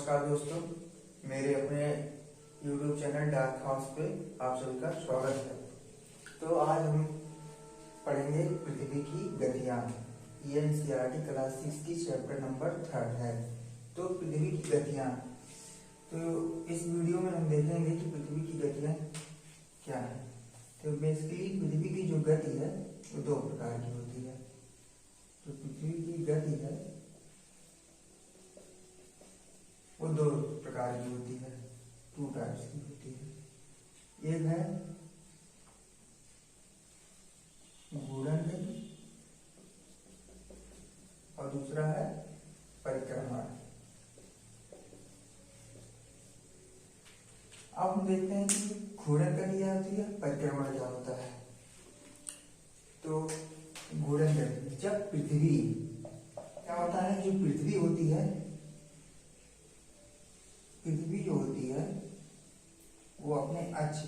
नमस्कार दोस्तों, मेरे अपने YouTube चैनल डार्क हाउस पे आप सभी का स्वागत है। तो आज हम पढ़ेंगे पृथ्वी की गतियां। ये एनसीईआरटी क्लास 6 की चैप्टर नंबर 3 है। तो पृथ्वी की गतियां, तो इस वीडियो में हम देखेंगे कि पृथ्वी की गतियां क्या है। तो बेसिकली पृथ्वी की जो गति है वो दो प्रकार की होती है। तो पृथ्वी की गति है वो दो प्रकार की होती है, 2 टाइप्स की होती है। एक है घूर्णन गति और दूसरा है परिक्रमण। अब हम देखते हैं कि घूर्णन गति क्या होती है, परिक्रमण क्या होता है। तो घूर्णन गति, जब पृथ्वी क्या होता है, जो पृथ्वी होती है, पृथ्वी जो होती है वो अपने अक्ष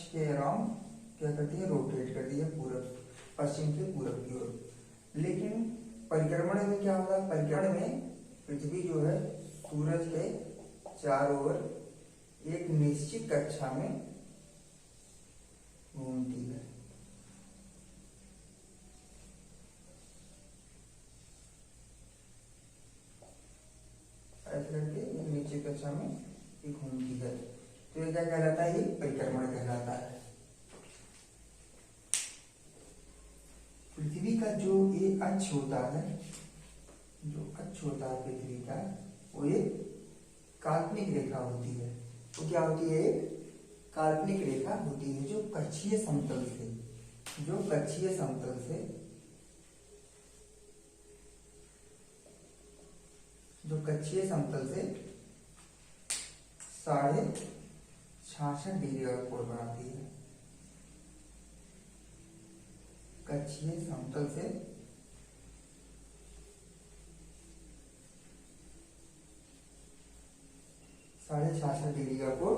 के अराउंड क्या करती है, रोटेट करती है पूरब पश्चिम से पूरब की ओर। लेकिन परिक्रमण में क्या होता है, परिक्रमण में पृथ्वी जो है सूरज के चारों ओर एक निश्चित कक्षा में घूमती है। ऐसे करके नीचे कक्षा में घूमती है। तो ये क्या कहलाता है, ये परिक्रमण कहलाता है। पृथ्वी का जो ये अक्ष होता है, जो अक्ष होता है पृथ्वी का, वो एक काल्पनिक रेखा होती है। वो क्या होती है, एक काल्पनिक रेखा होती है जो कक्षीय समतल से 66.5 डिग्री का कोण बनाती है। कक्षीय समतल से 66.5 डिग्री का कोण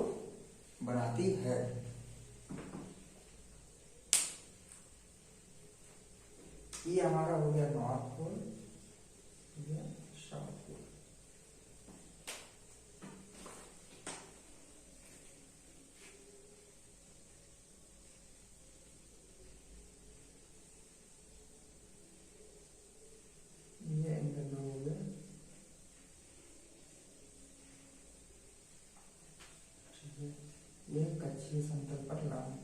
बनाती है। ये हमारा हो गया नॉर्थ पोल, साउथ पोल। ये एंगल हो गया, यह कक्षीय समतल पर लंब।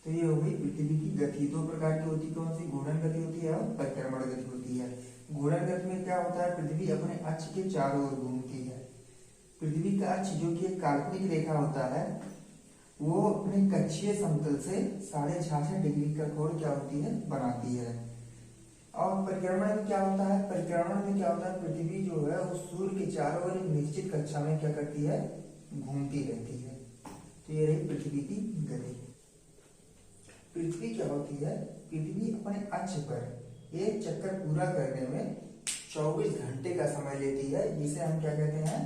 तो ये हो गई पृथ्वी की गति। दो प्रकार की होती है, कौन सी, घूर्णन गति होती है और परिक्रमण गति होती है। घूर्णन गति में क्या होता है, पृथ्वी अपने अक्ष के चारों ओर घूमती है। पृथ्वी का अक्ष जो कि एक काल्पनिक रेखा होता है, वो अपने कक्षीय समतल से 66.5 डिग्री का कोण क्या होती है, बनाती है। और परिक्रमण में क्या होता है, परिक्रमण में क्या होता है, पृथ्वी जो है वो सूर्य के चारों ओर एक निश्चित कक्षा में क्या करती है, घूमती रहती है। तो ये रही पृथ्वी की गति। पृथ्वी क्या होती है, पृथ्वी अपने अक्ष पर एक चक्कर पूरा करने में 24 घंटे का समय लेती है, जिसे हम क्या कहते हैं,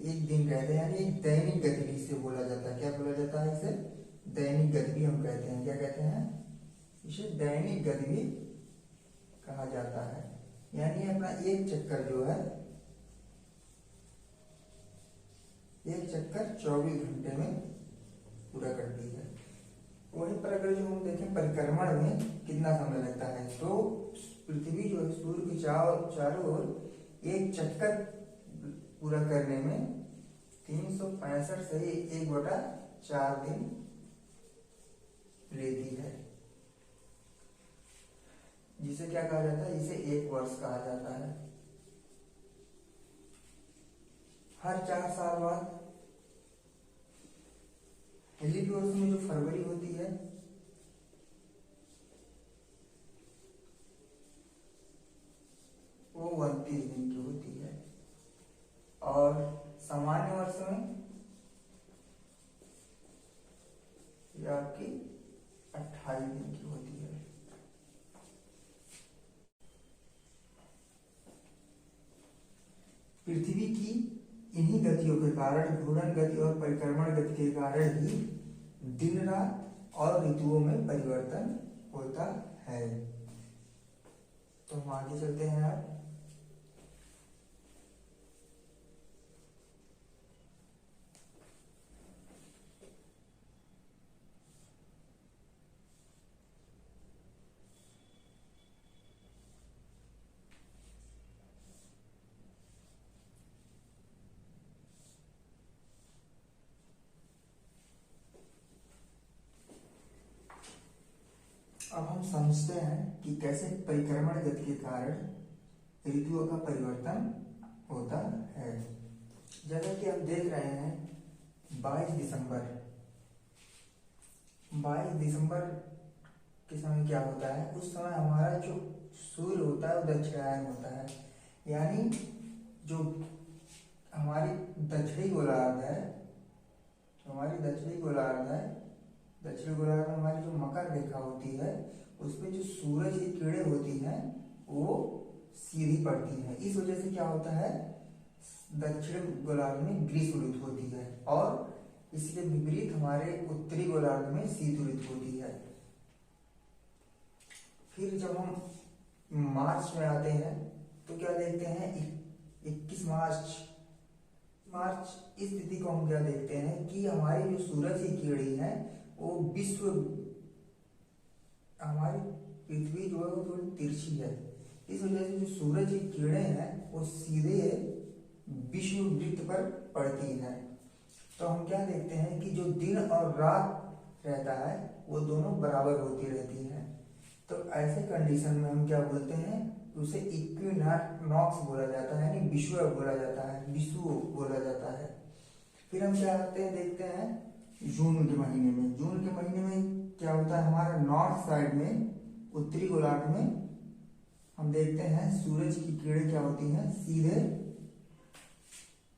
एक दिन कहते हैं। एक दैनिक गतिविधि से बोला जाता है। क्या बोला जाता है इसे, दैनिक गतिविधि हम कहते हैं। क्या कहते हैं इसे, दैनिक गतिविधि कहा जाता है। यानी अपना एक चक्कर जो है, एक चक्कर 24 घंटे में पूरा करती है। वहीं पर अगर जो हम देखें परिक्रमण में कितना समय लगता है, तो पृथ्वी जो है सूर्य के चारों ओर एक चक्कर पूरा करने में 365 से 1/4 दिन लेती है, जिसे क्या कहा जाता है, इसे 1 वर्ष कहा जाता है। हर 4 साल बाद हेलिक्योर्स में जो फरवरी होती है, वो 29 दिन की होती है। और सामान्य वर्ष में ये आपकी 28 दिन की होती है। इन्हीं गतियों के कारण, घूर्णन गति और परिक्रमण गति के कारण ही दिन रात और ऋतुओं में परिवर्तन होता है। तो हम आगे चलते हैं अब। अब हम समझते हैं कि कैसे परिक्रमण गति के कारण ऋतुओं का परिवर्तन होता है। जैसा कि हम देख रहे हैं 22 दिसंबर के समय क्या होता है, उस समय हमारा जो सूर्य होता है वो दक्षिणायन होता है, यानी जो हमारी दक्षिणी गोलार्ध है, दक्षिणी गोलार्ध में हमारी जो मकर रेखा होती है उसमें जो सूरज की किरणें होती हैं वो सीधी पड़ती हैं। इस वजह से क्या होता है, दक्षिण गोलार्ध में ग्रीष्म ऋतु होती है और इसके विपरीत हमारे उत्तरी गोलार्ध में शीत ऋतु होती है। फिर जब हम मार्च में आते हैं तो क्या देखते हैं, 21 मार्च इस तिथि को हम क्या देखते हैं कि हमारी जो सूरज की किरणें है वो हमारी पृथ्वी जो है वो थोड़ी तिरछी है, इस वजह से जो सूरज की किरणें हैं वो सीधे विश्व वृत्त पर पड़ती हैं। तो हम क्या देखते हैं कि जो दिन और रात रहता है वो दोनों बराबर होती रहती हैं। तो ऐसे कंडीशन में हम क्या बोलते हैं, उसे इक्विनॉक्स बोला जाता है, यानी विषुव बोला जाता है। फिर हम क्या करते हैं, देखते हैं जून के महीने में क्या होता है, हमारा नॉर्थ साइड में उत्तरी गोलार्ध में हम देखते हैं सूरज की किरणें क्या होती हैं, सीधे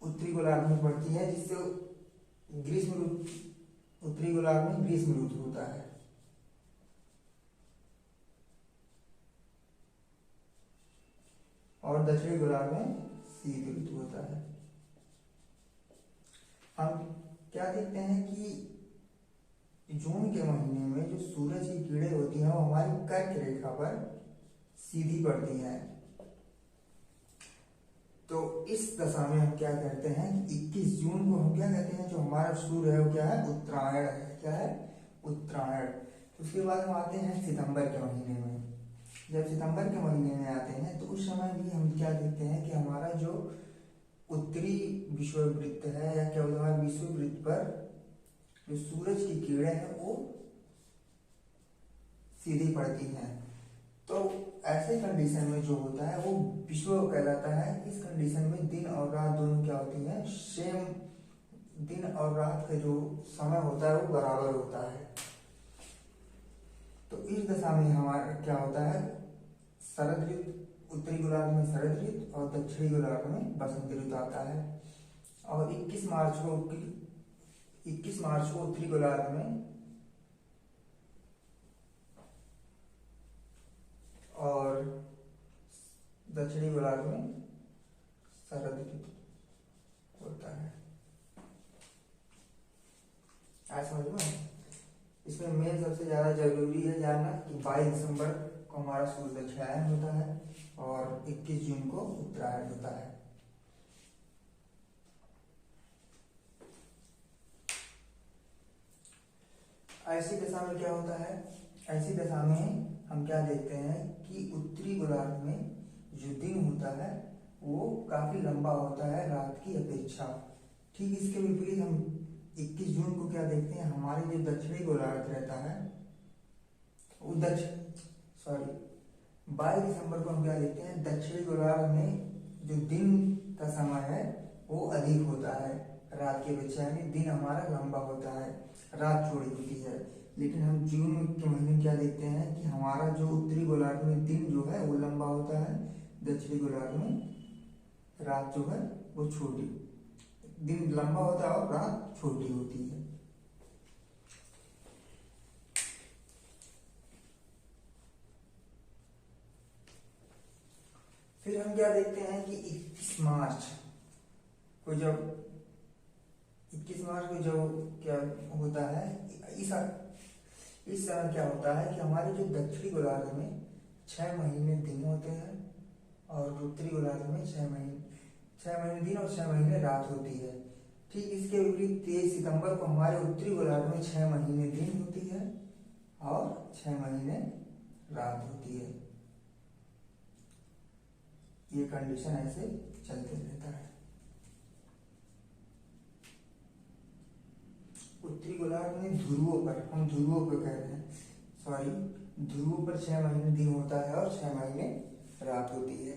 उत्तरी गोलार्ध में पड़ती है, जिससे उत्तरी गोलार्ध में ग्रीष्म ऋतु होता है। और दक्षिणी गोलार्ध में शीत ऋतु होता है। हम क्या देखते हैं कि जून के महीने में जो सूरज की किरणें होती हैं वो हमारी कर्क रेखा पर सीधी पड़ती हैं। तो इस दशा में हम क्या करते हैं, 21 जून को हम क्या कहते हैं, जो हमारा सूर्य है वो क्या है, उत्तरायण है। क्या है, उत्तरायण। तो उसके बाद हम आते हैं सितंबर के महीने में। जब सितंबर के महीने में आते हैं तो उस समय भी हम क्या देखते हैं कि हमारा जो उत्तरी विषुववृत्त है, या क्या बोलते हैं, विषुववृत्त पर जो सूरज की किरणें हैं वो सीधी पड़ती हैं। तो ऐसे कंडीशन में जो होता है वो विषुव कहलाता है। इस कंडीशन में दिन और रात दोनों क्या होती हैं, सेम, दिन और रात का जो समय होता है वो बराबर होता है। तो इस दशा में हमारा क्या होता है, शरद ऋतु, उत्तरी गोलार्ध में शरद ऋतु और दक्षिणी गोलार्ध में बसंत ऋतु आता है। और 21 मार्च को उत्तरी गोलार्ध में और दक्षिणी गोलार्ध में शरद ऋतु होता है। आज समझ में, इसमें मेन सबसे ज्यादा जरूरी है जानना कि 22 दिसंबर को हमारा सूर्य दक्षिणायन होता है और 21 जून को उत्तरायण होता है। ऐसी दशा में क्या होता है, ऐसी दशा में हम क्या देखते हैं कि उत्तरी गोलार्ध में जो दिन होता है वो काफी लंबा होता है रात की अपेक्षा। ठीक इसके विपरीत हम 21 जून को क्या देखते हैं, हमारे जो दक्षिणी गोलार्ध रहता है वो 22 दिसंबर को हम क्या देखते हैं, दक्षिणी गोलार्ध में जो दिन का समय है वो अधिक होता है रात की अपेक्षा, यानी दिन हमारा लंबा होता है, रात छोटी होती है। लेकिन हम जून के महीने में क्या देखते हैं कि हमारा जो उत्तरी गोलार्ध में दिन जो है वो लंबा होता है, दक्षिणी गोलार्ध में रात जो है वो छोटी, दिन लंबा होता है और रात छोटी होती है। फिर हम क्या देखते हैं कि 21 मार्च को जब 21 मार्च को जो क्या होता है, इस समय क्या होता है कि हमारे जो दक्षिणी गोलार्ध में 6 महीने दिन होते हैं और उत्तरी गोलार्ध में 6 महीने दिन और 6 महीने रात होती है। ठीक इसके विपरीत 23 सितंबर को हमारे उत्तरी गोलार्ध में 6 महीने दिन होती है और 6 महीने रात होती है। ये कंडीशन ऐसे चलते रहता है। उत्तरी गोलार्ध में ध्रुवों पर, हम ध्रुवों पर कह रहे हैं, सॉरी, ध्रुवों पर 6 महीने दिन होता है और 6 महीने रात होती है।